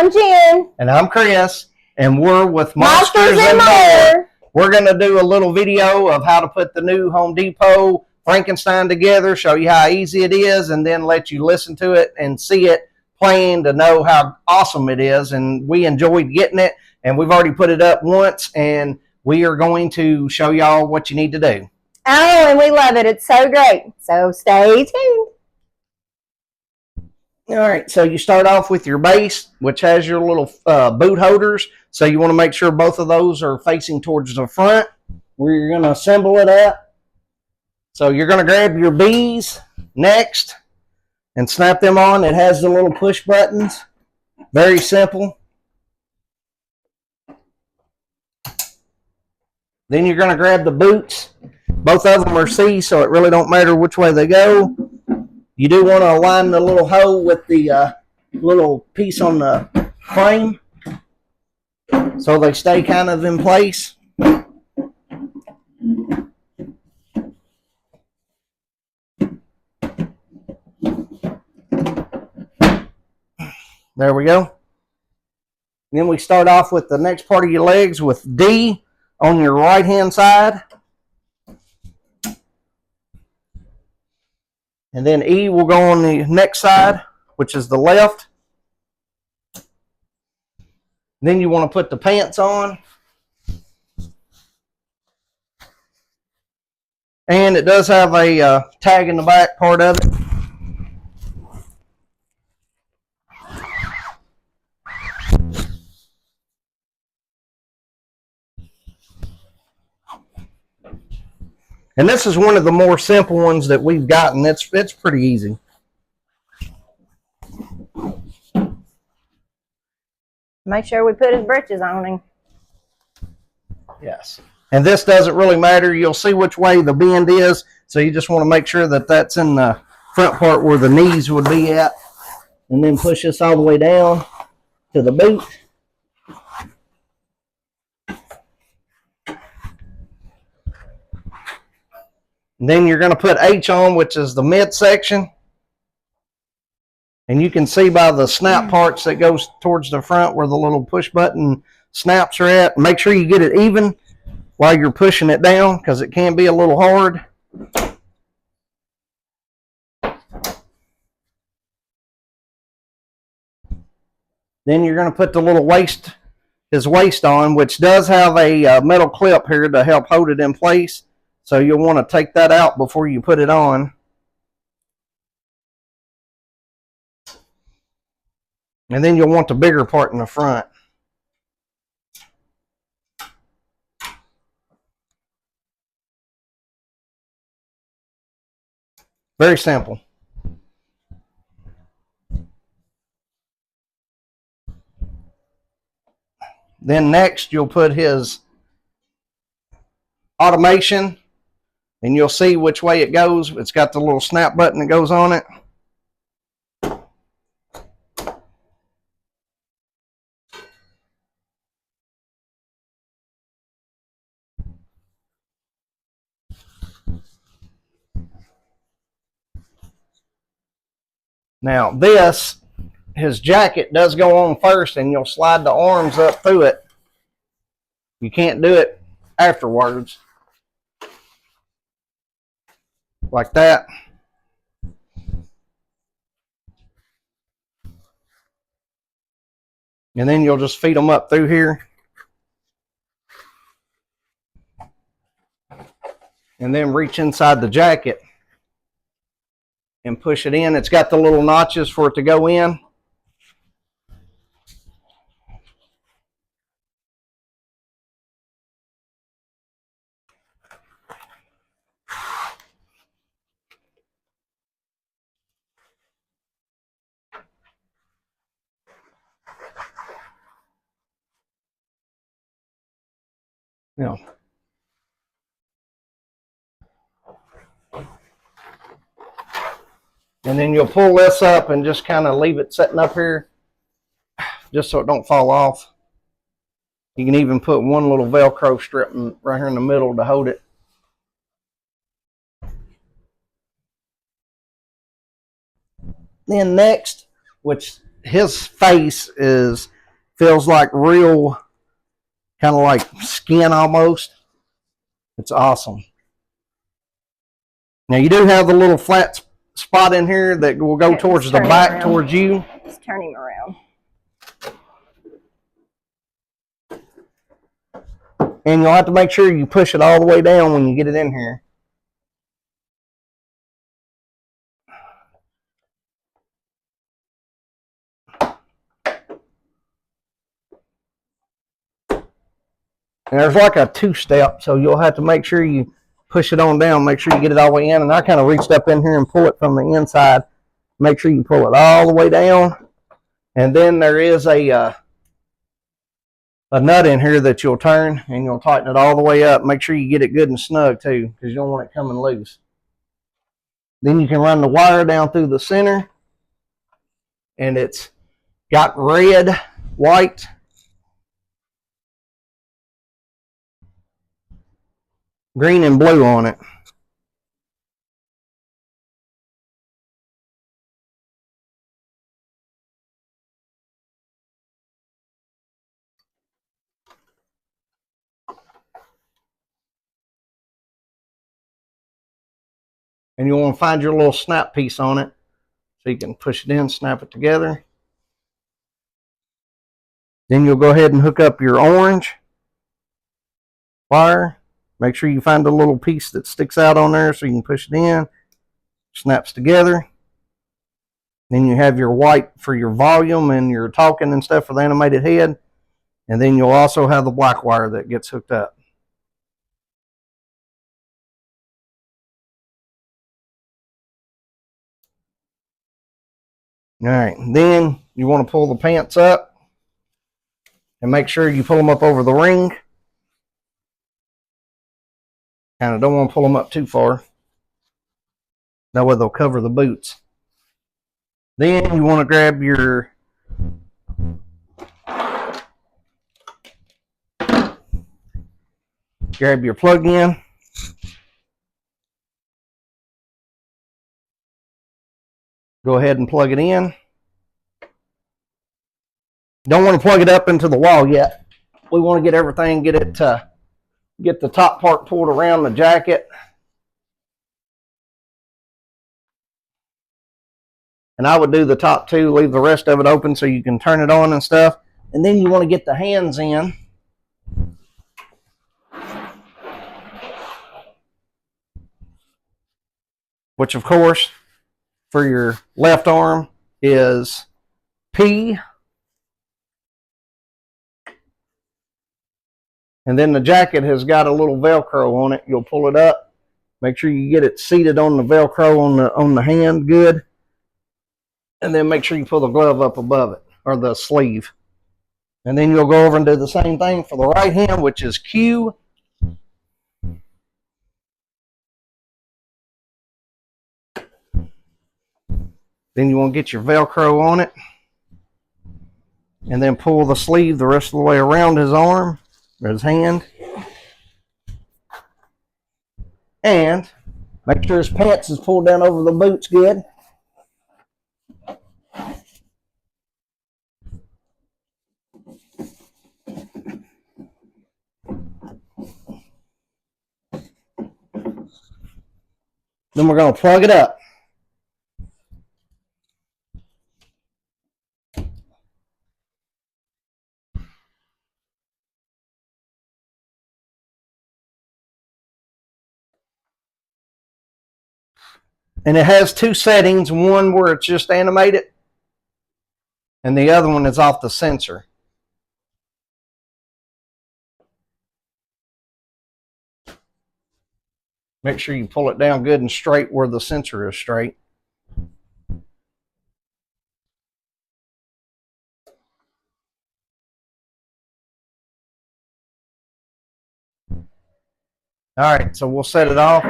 I'm Jen. And I'm Chris. And we're with Monsters and More. We're going to do a little video of how to put the new Home Depot Frankenstein together, show you how easy it is, and then let you listen to it and see it playing to know how awesome it is. And we enjoyed getting it, and we've already put it up once, and we are going to show y'all what you need to do. Oh, and we love it. It's so great. So stay tuned. All right, so you start off with your base, which has your little boot holders. So you want to make sure both of those are facing towards the front where you're going to assemble it at. So you're going to grab your B's next and snap them on. It has the little push buttons. Very simple. Then you're going to grab the boots. Both of them are C, so it really don't matter which way they go. You do want to align the little hole with the little piece on the frame so they stay kind of in place. There we go. Then we start off with the next part of your legs with D on your right hand side. And then E will go on the next side, which is the left. Then you want to put the pants on. And it does have a tag in the back part of it. And this is one of the more simple ones that we've gotten. It's pretty easy. Make sure we put his britches on him. Yes. And this doesn't really matter. You'll see which way the bend is. So you just want to make sure that that's in the front part where the knees would be at. And then push this all the way down to the boot. And then you're going to put H on, which is the midsection. And you can see by the snap parts that goes towards the front where the little push button snaps are at. Make sure you get it even while you're pushing it down because it can be a little hard. Then you're going to put the little his waist on, which does have a metal clip here to help hold it in place. So you'll want to take that out before you put it on. And then you'll want the bigger part in the front. Very simple. Then next you'll put his automation. And you'll see which way it goes. It's got the little snap button that goes on it. Now his jacket does go on first and you'll slide the arms up through it. You can't do it afterwards. Like that. And then you'll just feed them up through here. And then reach inside the jacket and push it in. It's got the little notches for it to go in. Now, and then you'll pull this up and just kind of leave it sitting up here just so it don't fall off. You can even put one little Velcro strip right here in the middle to hold it. Then next, which his face is Feels like real, kind of like skin almost. It's awesome. Now you do have the little flat spot in here that will go towards the back, towards you. Let's turn him around. And you'll have to make sure you push it all the way down when you get it in here. And there's like a two-step, so you'll have to make sure you push it on down, make sure you get it all the way in. And I kind of reached up in here and pull it from the inside. Make sure you pull it all the way down. And then there is a nut in here that you'll turn, and you'll tighten it all the way up. Make sure you get it good and snug too, because you don't want it coming loose. Then you can run the wire down through the center, and it's got red, white, green, and blue on it. And you want to find your little snap piece on it, so you can push it in, snap it together. Then you'll go ahead and hook up your orange wire. Make sure you find the little piece that sticks out on there so you can push it in. Snaps together. Then you have your white for your volume and your talking and stuff for the animated head. And then you'll also have the black wire that gets hooked up. All right, then you want to pull the pants up and make sure you pull them up over the ring. Kind of don't want to pull them up too far. That way they'll cover the boots. Then you want to grab your plug-in. Go ahead and plug it in. Don't want to plug it up into the wall yet. We want to get everything, get the top part pulled around the jacket. And I would do the top two, leave the rest of it open so you can turn it on and stuff. And then you want to get the hands in. Which, of course, for your left arm is P. And then the jacket has got a little Velcro on it. You'll pull it up. Make sure you get it seated on the Velcro on the hand good. And then make sure you pull the glove up above it, or the sleeve. And then you'll go over and do the same thing for the right hand, which is Q. Then you want to get your Velcro on it. And then pull the sleeve the rest of the way around his arm, or his hand. And make sure his pants is pulled down over the boots good. Then we're going to plug it up. And it has two settings, one where it's just animated, and the other one is off the sensor. Make sure you pull it down good and straight where the sensor is straight. All right, so we'll set it off.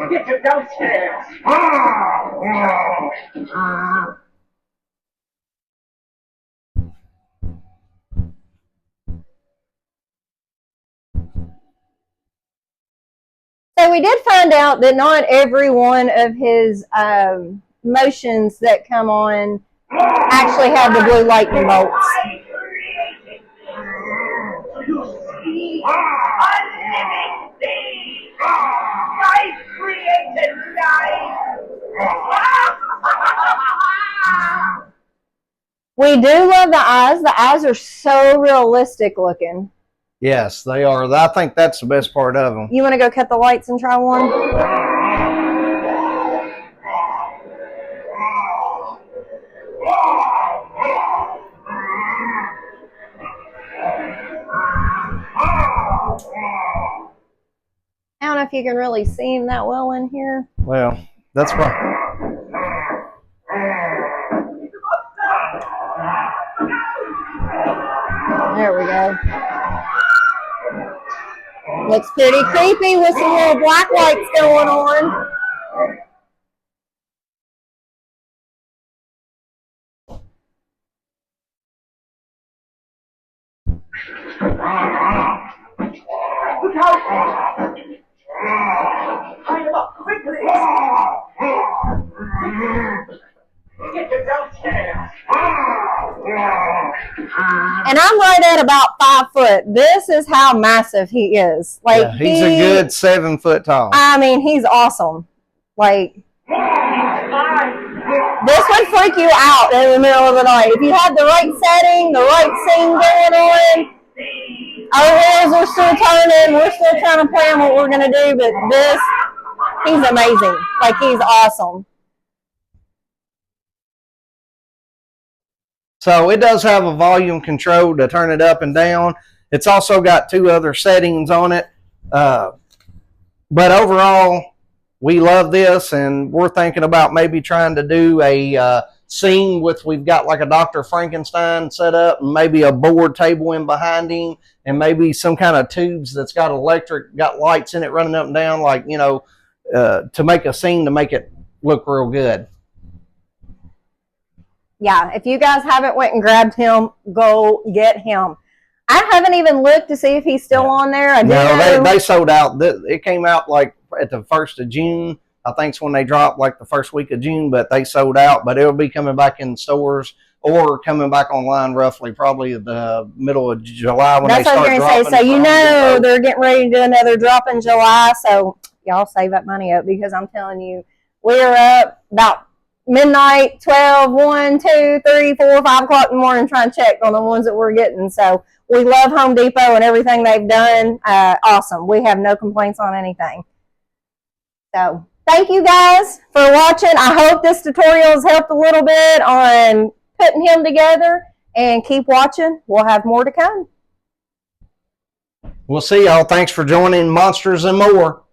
Get him downstairs. So we did find out that not every one of his motions that come on actually have the blue lightning bolts. We do love the eyes. The eyes are so realistic looking. Yes, they are. I think that's the best part of them. You want to go cut the lights and try one? I don't know if you can really see him that well in here. Well, that's why. There we go. Looks pretty creepy with some little black lights going on. Look out! Tie him up quickly! Get him downstairs! And I'm right at about 5 foot. This is how massive he is. Like, Yeah, he's a good 7 foot tall. I mean, he's awesome. Like, this would freak you out in the middle of the night. If you had the right setting, the right scene going on, our wheels are still turning. We're still trying to plan what we're going to do, but this, he's amazing. Like, he's awesome. So it does have a volume control to turn it up and down. It's also got 2 other settings on it. But overall, we love this, and we're thinking about maybe trying to do a scene with, we've got like a Dr. Frankenstein set up, and maybe a board table in behind him, and maybe some kind of tubes that's got electric, got lights in it running up and down, like, you know, to make a scene to make it look real good. Yeah, if you guys haven't went and grabbed him, go get him. I haven't even looked to see if he's still on there. No, they sold out. It came out like at the 1st of June. I think it's when they dropped, like the first week of June, but they sold out. But it'll be coming back in stores or coming back online roughly probably the middle of July when they start dropping. That's what I was going to say. So you know they're getting ready to do another drop in July. So y'all save that money up, because I'm telling you, we're up about midnight, 12, 1, 2, 3, 4, 5 o'clock in the morning trying to check on the ones that we're getting. So we love Home Depot and everything they've done. Awesome. We have no complaints on anything. So thank you guys for watching. I hope this tutorial has helped a little bit on putting him together, and keep watching. We'll have more to come. We'll see y'all. Thanks for joining Monsters and More.